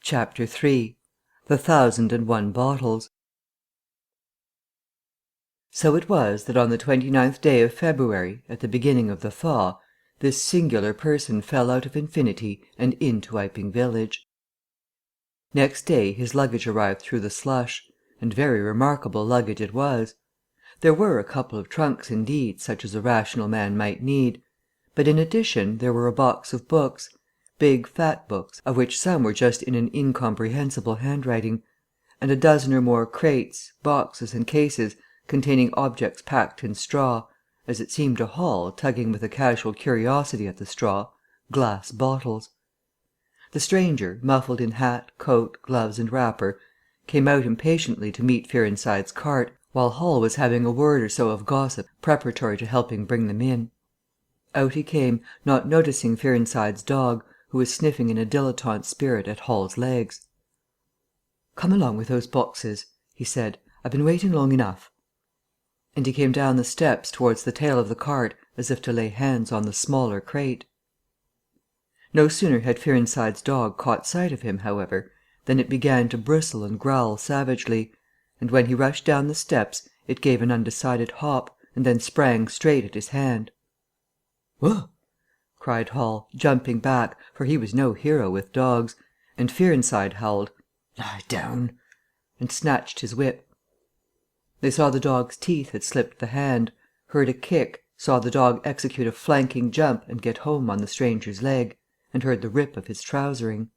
Chapter 3 The 1,001 Bottles So it was that on the 29th day of February, at the beginning of the thaw, this singular person fell out of infinity and into Iping village. Next day his luggage arrived through the slush, and very remarkable luggage it was. There were a couple of trunks indeed, such as a rational man might need, but in addition there were a box of books, big fat books, of which some were just in an incomprehensible handwriting, and a dozen or more crates, boxes and cases containing objects packed in straw, as it seemed to Hall, tugging with a casual curiosity at the straw, glass bottles. The stranger, muffled in hat, coat, gloves and wrapper, came out impatiently to meet Fearenside's cart, while Hall was having a word or so of gossip preparatory to helping bring them in. Out he came, not noticing Fearenside's dog, who was sniffing in a dilettante spirit at Hall's legs. "Come along with those boxes," he said. "I've been waiting long enough." And he came down the steps towards the tail of the cart as if to lay hands on the smaller crate. No sooner had Fearenside's dog caught sight of him, however, than it began to bristle and growl savagely, and when he rushed down the steps it gave an undecided hop, and then sprang straight at his hand. "Whoa!" cried Hall, jumping back, for he was no hero with dogs, and Fearenside howled, "Lie down," and snatched his whip. They saw the dog's teeth had slipped the hand, heard a kick, saw the dog execute a flanking jump and get home on the stranger's leg, and heard the rip of his trousering.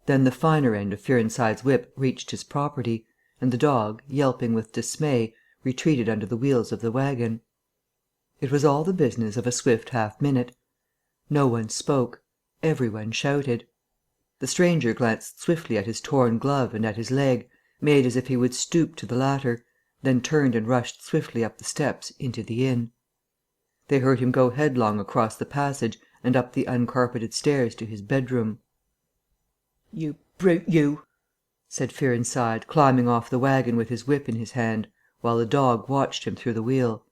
Then the finer end of Fearenside's whip reached his property, and the dog, yelping with dismay, retreated under the wheels of the wagon. It was all the business of a swift half-minute. No one spoke. Every one shouted. The stranger glanced swiftly at his torn glove and at his leg, made as if he would stoop to the latter, then turned and rushed swiftly up the steps into the inn. They heard him go headlong across the passage and up the uncarpeted stairs to his bedroom. "You brute, you!" said Fearenside, climbing off the wagon with his whip in his hand, while the dog watched him through the wheel.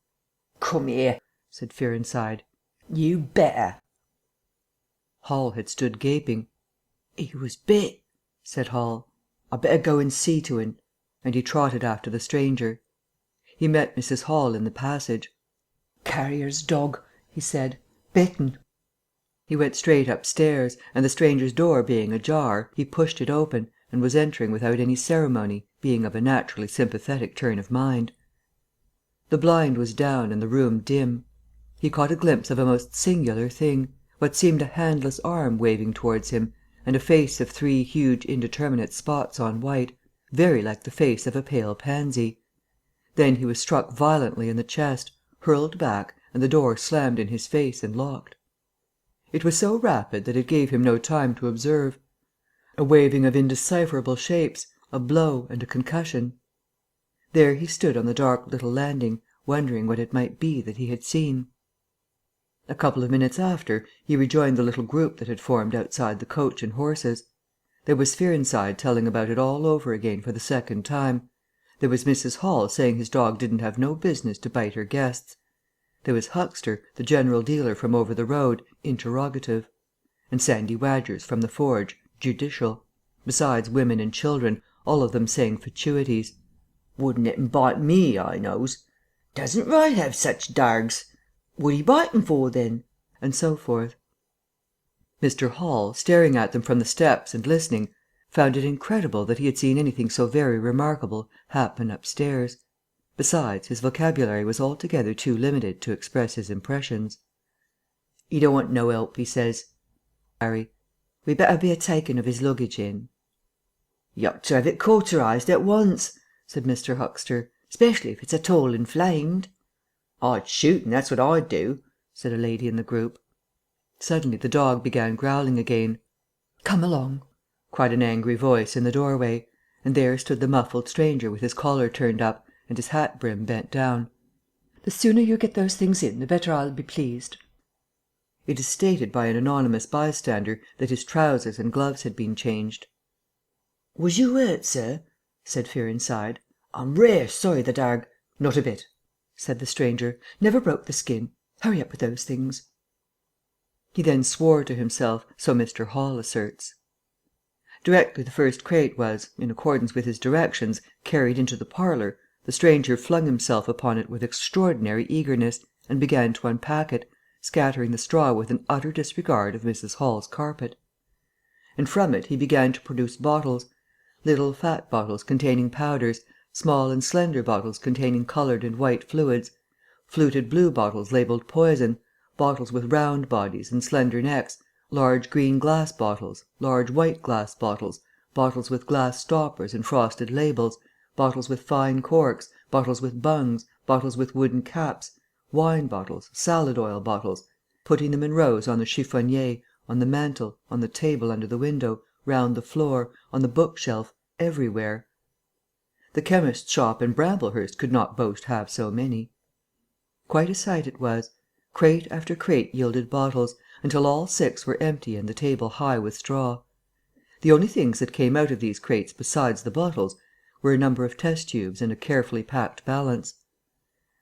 "Come here," said Fearenside. "You better." Hall had stood gaping. "He was bit," said Hall. "I'd better go and see to un," and he trotted after the stranger. He met Mrs. Hall in the passage. "Carrier's dog," he said. "Bitten." He went straight upstairs, and the stranger's door being ajar, he pushed it open, and was entering without any ceremony, being of a naturally sympathetic turn of mind. The blind was down and the room dim. He caught a glimpse of a most singular thing, what seemed a handless arm waving towards him, and a face of 3 huge indeterminate spots on white, very like the face of a pale pansy. Then he was struck violently in the chest, hurled back, and the door slammed in his face and locked. It was so rapid that it gave him no time to observe. A waving of indecipherable shapes, a blow and a concussion. There he stood on the dark little landing, wondering what it might be that he had seen. A couple of minutes after, he rejoined the little group that had formed outside the coach and horses. There was Fearenside telling about it all over again for the second time. There was Mrs. Hall saying his dog didn't have no business to bite her guests. There was Huxter, the general dealer from over the road, interrogative. And Sandy Wadgers from the forge, judicial. Besides women and children, all of them saying fatuities. "Wouldn't it bite me, I knows. Doesn't Wright have such dargs? What he biting for, then?" And so forth. Mr. Hall, staring at them from the steps and listening, found it incredible that he had seen anything so very remarkable happen upstairs. Besides, his vocabulary was altogether too limited to express his impressions. "'E don't want no 'elp," he says. "Harry, we better be a taking of his luggage in." "You ought to have it cauterized at once," said Mr. Huxter, "'specially if it's at all inflamed." "I'd shoot, and that's what I'd do," said a lady in the group. Suddenly the dog began growling again. "Come along," cried an angry voice in the doorway, and there stood the muffled stranger with his collar turned up and his hat brim bent down. "The sooner you get those things in, the better I'll be pleased." It is stated by an anonymous bystander that his trousers and gloves had been changed. "Was you hurt, sir?" said Fearenside. "I'm rare sorry the darg—" "Not a bit," said the stranger. "Never broke the skin. Hurry up with those things." He then swore to himself, so Mr. Hall asserts. Directly the first crate was, in accordance with his directions, carried into the parlour, the stranger flung himself upon it with extraordinary eagerness, and began to unpack it, scattering the straw with an utter disregard of Mrs. Hall's carpet. And from it he began to produce bottles: little fat bottles containing powders, small and slender bottles containing coloured and white fluids, fluted blue bottles labelled poison, bottles with round bodies and slender necks, large green glass bottles, large white glass bottles, bottles with glass stoppers and frosted labels, bottles with fine corks, bottles with bungs, bottles with wooden caps, wine bottles, salad oil bottles, putting them in rows on the chiffonnier, on the mantel, on the table under the window, round the floor, on the bookshelf, everywhere. The chemist's shop in Bramblehurst could not boast half so many. Quite a sight it was. Crate after crate yielded bottles, until all 6 were empty and the table high with straw. The only things that came out of these crates besides the bottles were a number of test tubes and a carefully packed balance.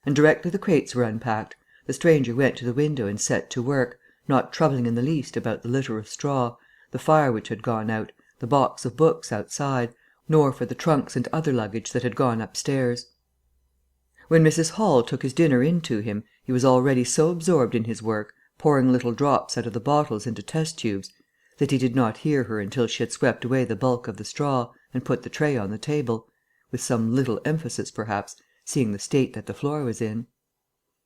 And directly the crates were unpacked, the stranger went to the window and set to work, not troubling in the least about the litter of straw, the fire which had gone out, the box of books outside, nor for the trunks and other luggage that had gone upstairs. When Mrs. Hall took his dinner in to him, he was already so absorbed in his work, pouring little drops out of the bottles into test tubes, that he did not hear her until she had swept away the bulk of the straw and put the tray on the table, with some little emphasis perhaps, seeing the state that the floor was in.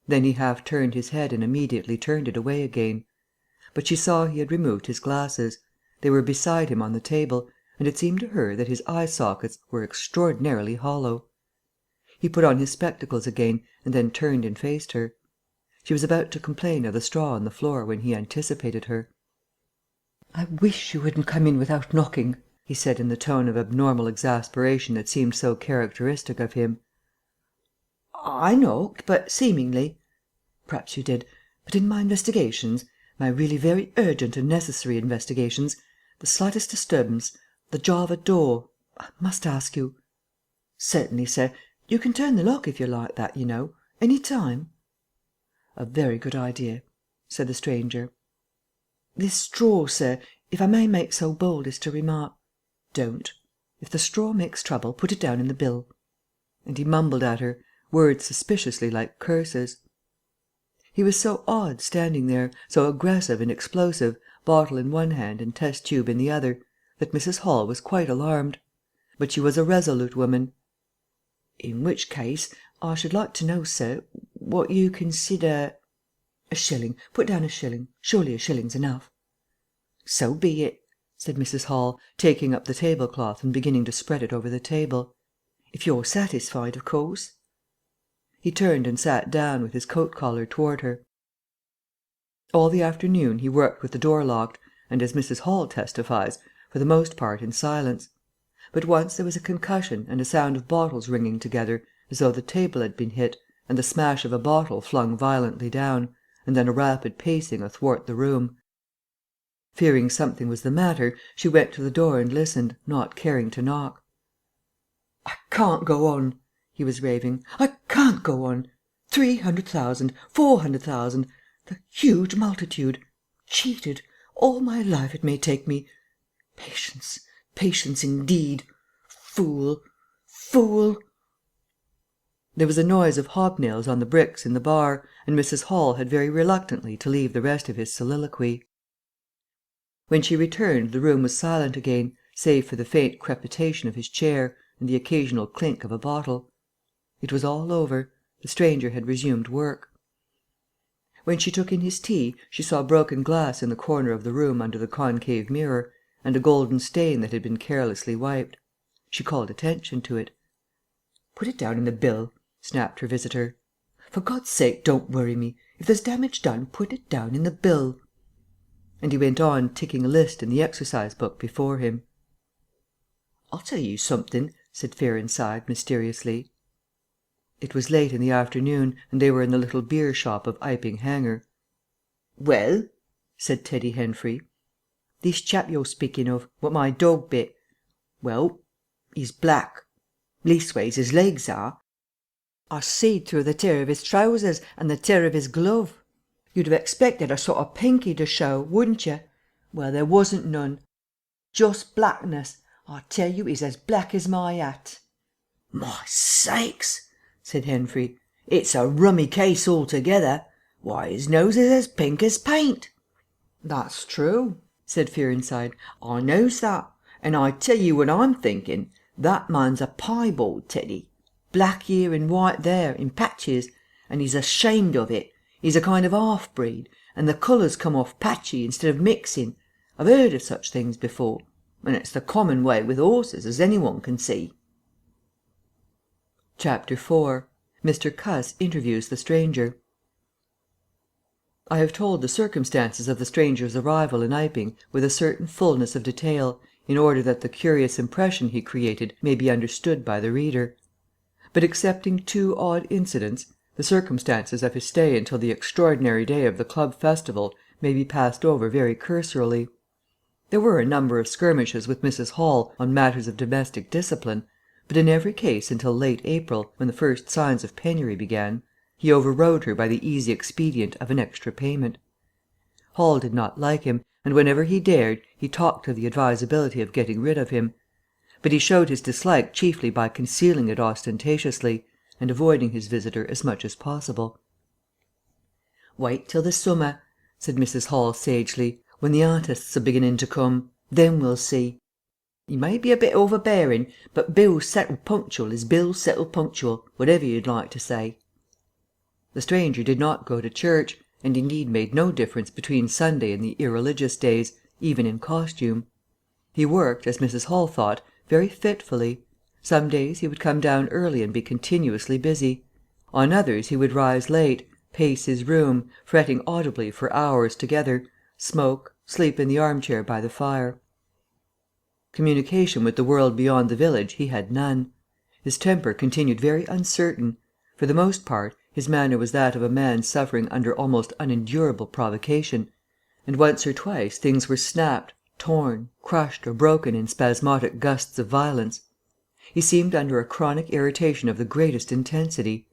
Then he half turned his head and immediately turned it away again. But she saw he had removed his glasses. They were beside him on the table, and it seemed to her that his eye sockets were extraordinarily hollow. He put on his spectacles again, and then turned and faced her. She was about to complain of the straw on the floor when he anticipated her. "I wish you wouldn't come in without knocking," he said in the tone of abnormal exasperation that seemed so characteristic of him. "I knocked, but seemingly—" "Perhaps you did. But in my investigations, my really very urgent and necessary investigations, the slightest disturbance, the jar of a door, I must ask you—" "Certainly, sir. You can turn the lock if you're like that, you know. Any time." "A very good idea," said the stranger. "This straw, sir, if I may make so bold as to remark—" "Don't. If the straw makes trouble, put it down in the bill." And he mumbled at her, words suspiciously like curses. He was so odd standing there, so aggressive and explosive, bottle in one hand and test tube in the other, that Mrs. Hall was quite alarmed. But she was a resolute woman. "In which case, I should like to know, sir, what you consider—" "A shilling. Put down a shilling. Surely a shilling's enough." "So be it," said Mrs. Hall, taking up the tablecloth and beginning to spread it over the table. "If you're satisfied, of course." He turned and sat down, with his coat collar toward her. All the afternoon he worked with the door locked and, as Mrs. Hall testifies, for the most part in silence. But once there was a concussion and a sound of bottles ringing together, as though the table had been hit, and the smash of a bottle flung violently down, and then a rapid pacing athwart the room. Fearing something was the matter, she went to the door and listened, not caring to knock. "I can't go on," he was raving. "I can't go on. 300,000, 400,000, the huge multitude. Cheated. All my life it may take me. Patience, patience indeed. Fool, fool." There was a noise of hobnails on the bricks in the bar, and Mrs. Hall had very reluctantly to leave the rest of his soliloquy. When she returned the room was silent again, save for the faint crepitation of his chair and the occasional clink of a bottle. It was all over. The stranger had resumed work. When she took in his tea, she saw broken glass in the corner of the room under the concave mirror, and a golden stain that had been carelessly wiped. She called attention to it. "Put it down in the bill," snapped her visitor. "For God's sake, don't worry me. If there's damage done, put it down in the bill." And he went on ticking a list in the exercise book before him. "I'll tell you something," said Fearenside, mysteriously. It was late in the afternoon, and they were in the little beer shop of Iping Hanger. "Well?" said Teddy Henfrey. "This chap you're speaking of, what my dog bit. Well, he's black. Leastways, his legs are. I seed through the tear of his trousers and the tear of his glove. You'd have expected a sort of pinky to show, wouldn't you? Well, there wasn't none. Just blackness. I tell you, he's as black as my hat." "My sakes!" said Henfrey. "It's a rummy case altogether. Why, his nose is as pink as paint." "That's true," said Fearenside. "I knows that. And I tell you what I'm thinking. That man's a piebald, Teddy. Black here and white there, in patches, and he's ashamed of it. He's a kind of half-breed, and the colours come off patchy instead of mixing. I've heard of such things before, and it's the common way with horses, as any one can see." Chapter 4. Mr. Cuss interviews the stranger. I have told the circumstances of the stranger's arrival in Iping with a certain fulness of detail, in order that the curious impression he created may be understood by the reader. But excepting two odd incidents, the circumstances of his stay until the extraordinary day of the club festival may be passed over very cursorily. There were a number of skirmishes with Mrs. Hall on matters of domestic discipline, but in every case until late April, when the first signs of penury began, he overrode her by the easy expedient of an extra payment. Hall did not like him, and whenever he dared he talked of the advisability of getting rid of him. But he showed his dislike chiefly by concealing it ostentatiously, and avoiding his visitor as much as possible. "Wait till the summer," said Mrs. Hall sagely, "when the artists are beginning to come. Then we'll see. He may be a bit overbearing, but bills settled punctual is bills settled punctual, whatever you'd like to say." The stranger did not go to church, and indeed made no difference between Sunday and the irreligious days, even in costume. He worked, as Mrs. Hall thought, very fitfully. Some days he would come down early and be continuously busy. On others he would rise late, pace his room, fretting audibly for hours together, smoke, sleep in the armchair by the fire. Communication with the world beyond the village he had none. His temper continued very uncertain. For the most part, his manner was that of a man suffering under almost unendurable provocation, and once or twice things were snapped, torn, crushed, or broken in spasmodic gusts of violence. He seemed under a chronic irritation of the greatest intensity.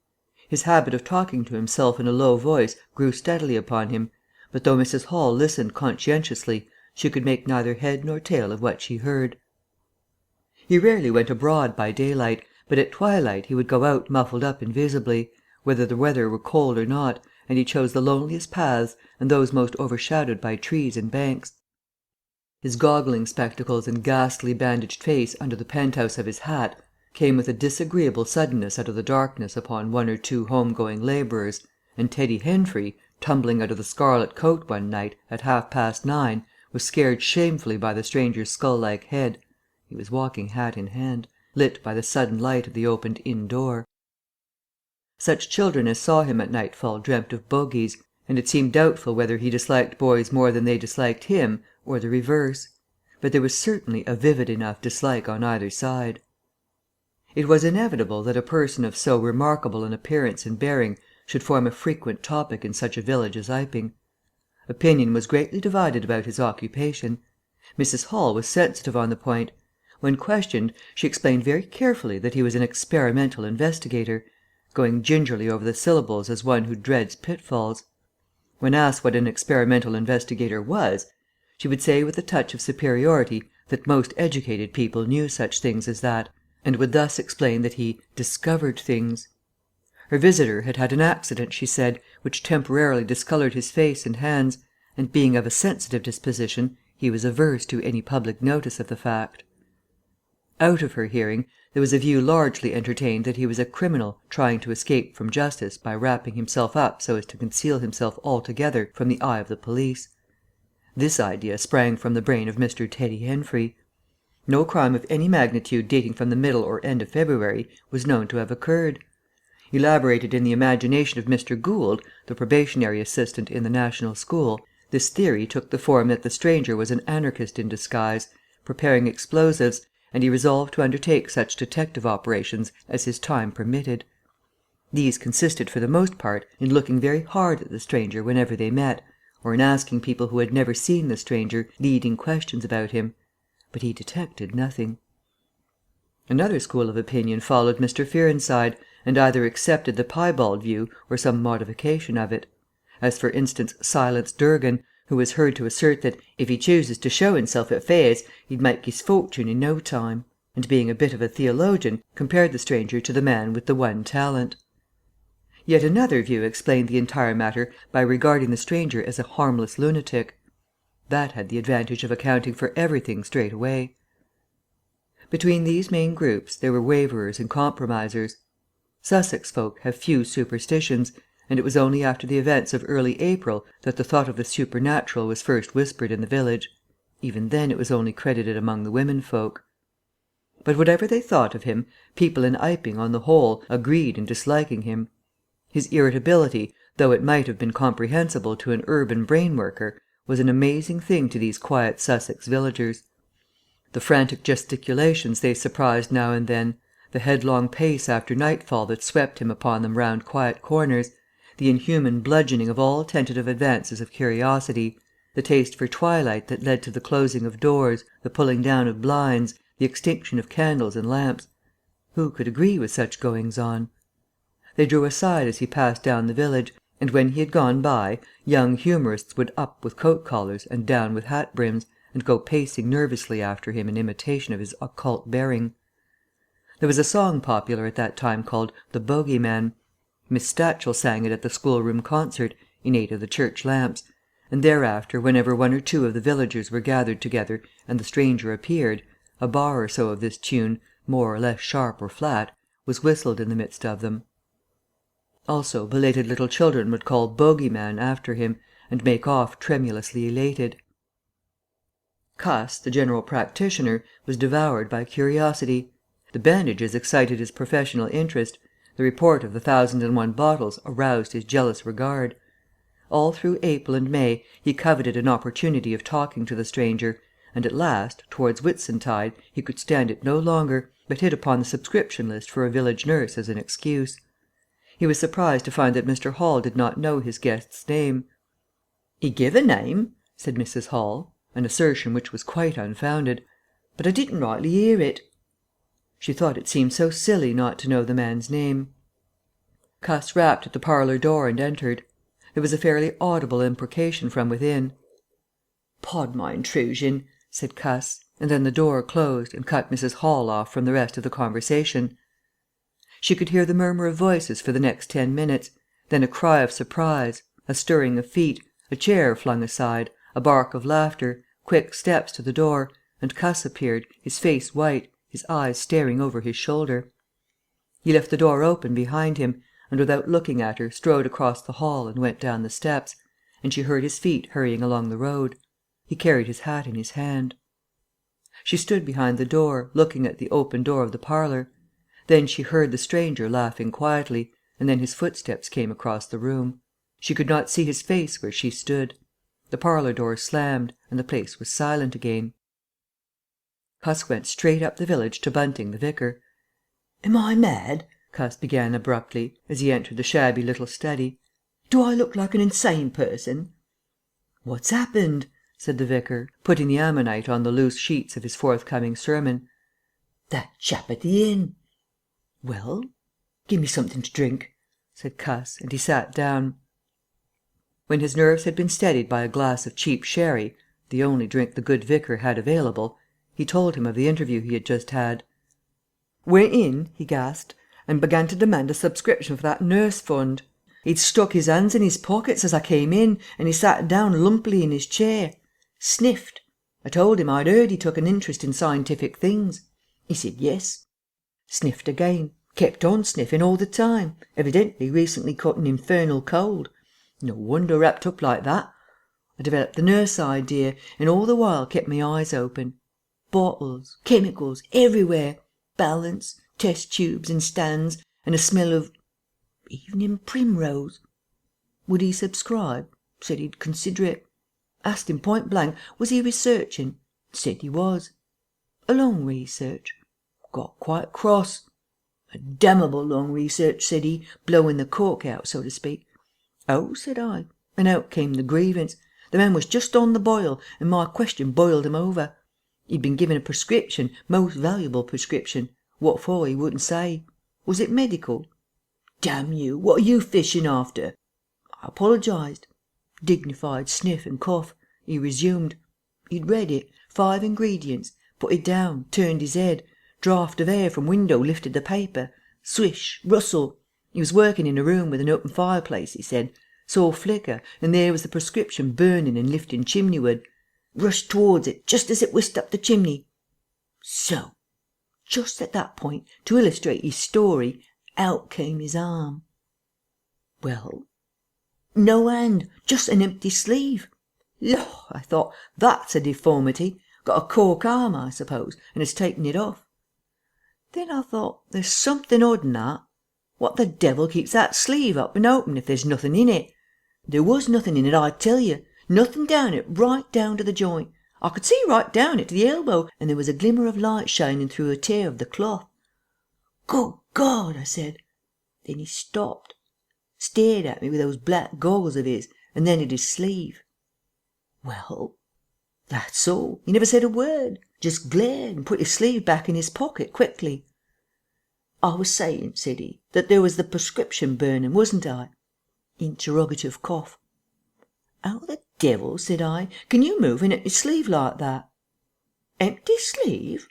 His habit of talking to himself in a low voice grew steadily upon him, but though Mrs. Hall listened conscientiously, she could make neither head nor tail of what she heard. He rarely went abroad by daylight, but at twilight he would go out muffled up invisibly, whether the weather were cold or not, and he chose the loneliest paths and those most overshadowed by trees and banks. His goggling spectacles and ghastly bandaged face under the penthouse of his hat came with a disagreeable suddenness out of the darkness upon one or two home-going labourers, and Teddy Henfrey, tumbling out of the Scarlet Coat one night at 9:30, was scared shamefully by the stranger's skull-like head (he was walking hat in hand) lit by the sudden light of the opened inn door. Such children as saw him at nightfall dreamt of bogies, and it seemed doubtful whether he disliked boys more than they disliked him, or the reverse; but there was certainly a vivid enough dislike on either side. It was inevitable that a person of so remarkable an appearance and bearing should form a frequent topic in such a village as Iping. Opinion was greatly divided about his occupation. Mrs. Hall was sensitive on the point. When questioned, she explained very carefully that he was an experimental investigator, going gingerly over the syllables as one who dreads pitfalls. When asked what an experimental investigator was, she would say with a touch of superiority that most educated people knew such things as that, and would thus explain that he "discovered things." Her visitor had had an accident, she said, which temporarily discoloured his face and hands, and being of a sensitive disposition, he was averse to any public notice of the fact. Out of her hearing, there was a view largely entertained that he was a criminal trying to escape from justice by wrapping himself up so as to conceal himself altogether from the eye of the police. This idea sprang from the brain of Mr. Teddy Henfrey. No crime of any magnitude dating from the middle or end of February was known to have occurred. Elaborated in the imagination of Mr. Gould, the probationary assistant in the National School, this theory took the form that the stranger was an anarchist in disguise, preparing explosives, and he resolved to undertake such detective operations as his time permitted. These consisted for the most part in looking very hard at the stranger whenever they met, or in asking people who had never seen the stranger leading questions about him. But he detected nothing. Another school of opinion followed Mr. Fearenside, and either accepted the piebald view or some modification of it; as for instance Silence Durgan, who was heard to assert that if he chooses to show himself at fairs he'd make his fortune in no time, and being a bit of a theologian, compared the stranger to the man with the one talent. Yet another view explained the entire matter by regarding the stranger as a harmless lunatic. That had the advantage of accounting for everything straight away. Between these main groups there were waverers and compromisers. Sussex folk have few superstitions, and it was only after the events of early April that the thought of the supernatural was first whispered in the village. Even then it was only credited among the women folk. But whatever they thought of him, people in Iping, on the whole, agreed in disliking him. His irritability, though it might have been comprehensible to an urban brain worker, was an amazing thing to these quiet Sussex villagers. The frantic gesticulations they surprised now and then, the headlong pace after nightfall that swept him upon them round quiet corners, the inhuman bludgeoning of all tentative advances of curiosity, the taste for twilight that led to the closing of doors, the pulling down of blinds, the extinction of candles and lamps. Who could agree with such goings-on? They drew aside as he passed down the village, and when he had gone by, young humourists would up with coat collars and down with hat brims, and go pacing nervously after him in imitation of his occult bearing. There was a song popular at that time called "The Bogey Man." Miss Stachel sang it at the schoolroom concert, in aid of the church lamps, and thereafter whenever one or two of the villagers were gathered together and the stranger appeared, a bar or so of this tune, more or less sharp or flat, was whistled in the midst of them. Also belated little children would call "Bogey Man" after him, and make off tremulously elated. Cuss, the general practitioner, was devoured by curiosity. The bandages excited his professional interest, the report of the 1,001 bottles aroused his jealous regard. All through April and May he coveted an opportunity of talking to the stranger, and at last, towards Whitsuntide, he could stand it no longer, but hit upon the subscription list for a village nurse as an excuse. He was surprised to find that Mr. Hall did not know his guest's name. "He give a name," said Mrs. Hall, an assertion which was quite unfounded, "but I didn't rightly hear it." She thought it seemed so silly not to know the man's name. Cuss rapped at the parlour door and entered. There was a fairly audible imprecation from within. "Pardon my intrusion," said Cuss, and then the door closed and cut Mrs. Hall off from the rest of the conversation. She could hear the murmur of voices for the next 10 minutes, then a cry of surprise, a stirring of feet, a chair flung aside, a bark of laughter, quick steps to the door, and Cuss appeared, his face white, his eyes staring over his shoulder. He left the door open behind him, and without looking at her strode across the hall and went down the steps, and she heard his feet hurrying along the road. He carried his hat in his hand. She stood behind the door, looking at the open door of the parlour. Then she heard the stranger laughing quietly, and then his footsteps came across the room. She could not see his face where she stood. The parlour door slammed, and the place was silent again. Cuss went straight up the village to Bunting, the vicar. "Am I mad?" Cuss began abruptly, as he entered the shabby little study. "Do I look like an insane person?" "What's happened?" said the vicar, putting the ammonite on the loose sheets of his forthcoming sermon. "That chap at the inn." "Well?" "Give me something to drink," said Cuss, and he sat down. When his nerves had been steadied by a glass of cheap sherry, the only drink the good vicar had available, he told him of the interview he had just had. "Went in," he gasped, "and began to demand a subscription for that nurse fund. He'd stuck his hands in his pockets as I came in, and he sat down lumpily in his chair. Sniffed. I told him I'd heard he took an interest in scientific things. He said yes. Sniffed again. Kept on sniffing all the time, evidently recently caught an infernal cold. No wonder wrapped up like that. I developed the nurse idea, and all the while kept my eyes open. Bottles, chemicals, everywhere. Balance, test tubes and stands, and a smell of evening primrose. Would he subscribe? Said he'd consider it. Asked him point blank, was he researching? Said he was. A long research. Got quite cross. A damnable long research, said he, blowing the cork out, so to speak. Oh, said I, and out came the grievance. The man was just on the boil, and my question boiled him over. He'd been given a prescription, most valuable prescription. What for he wouldn't say. Was it medical? Damn you, what are you fishing after? I apologised. Dignified sniff and cough. he resumed. He'd read it, 5 ingredients, put it down, turned his head, draught of air from window lifted the paper, swish, rustle. He was working in a room with an open fireplace, he said, saw a flicker, and there was the prescription burning and lifting chimneyward. Rushed towards it just as it whisked up the chimney. So, just at that point, to illustrate his story, out came his arm. Well, no hand, just an empty sleeve. Look, I thought, that's a deformity. Got a cork arm, I suppose, and has taken it off. Then I thought, there's something odd in that. What the devil keeps that sleeve up and open if there's nothing in it? There was nothing in it, I tell you. Nothing down it, right down to the joint. I could see right down it to the elbow, and there was a glimmer of light shining through a tear of the cloth. Good God, I said. Then he stopped, stared at me with those black goggles of his, and then at his sleeve. Well, that's all. He never said a word, just glared and put his sleeve back in his pocket quickly. I was saying, said he, that there was the prescription burning, wasn't I? Interrogative cough. How the devil, said I, can you move an empty sleeve like that? Empty sleeve?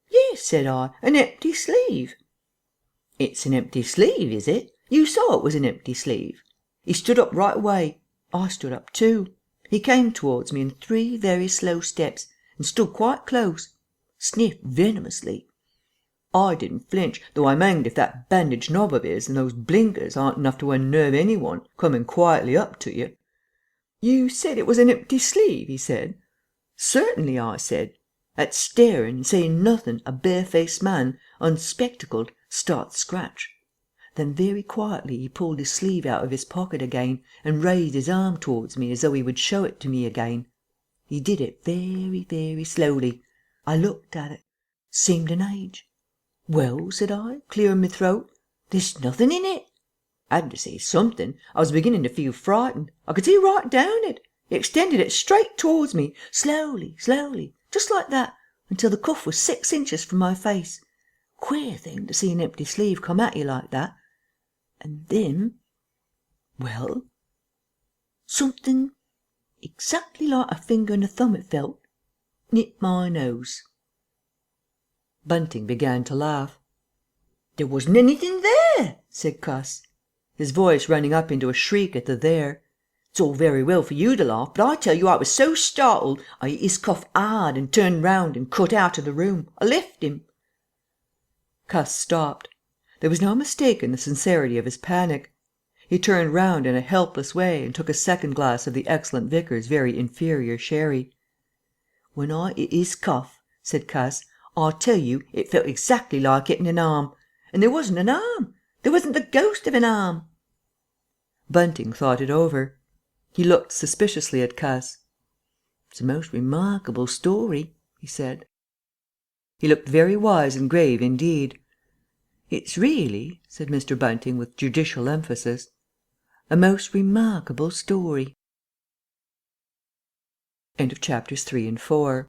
Yes, said I, an empty sleeve. It's an empty sleeve, is it? You saw it was an empty sleeve. He stood up right away. I stood up too. He came towards me in 3 very slow steps and stood quite close. Sniffed venomously. I didn't flinch, though I'm hanged if that bandaged knob of his and those blinkers aren't enough to unnerve anyone coming quietly up to you. You said it was an empty sleeve, he said. Certainly, I said. At staring and saying nothing, a barefaced man, unspectacled, starts scratch. Then very quietly he pulled his sleeve out of his pocket again and raised his arm towards me as though he would show it to me again. He did it very, very slowly. I looked at it. Seemed an age. Well, said I, clearing my throat, there's nothing in it. I had to say something. I was beginning to feel frightened. I could see right down it. He extended it straight towards me, slowly, slowly, just like that, until the cuff was 6 inches from my face. Queer thing to see an empty sleeve come at you like that. And then, well, something exactly like a finger and a thumb it felt, nipped my nose. Bunting began to laugh. There wasn't anything there, said Cuss, his voice running up into a shriek at the there. It's all very well for you to laugh, but I tell you I was so startled I hit his cuff hard and turned round and cut out of the room. I left him. Cuss stopped. There was no mistaking the sincerity of his panic. He turned round in a helpless way and took a second glass of the excellent Vicar's very inferior sherry. When I hit his cuff, said Cuss, I tell you it felt exactly like hitting an arm. And there wasn't an arm. There wasn't the ghost of an arm. Bunting thought it over. He looked suspiciously at Cuss. It's a most remarkable story, he said. He looked very wise and grave indeed. It's really, said Mr. Bunting with judicial emphasis, a most remarkable story. End of chapters 3 and 4.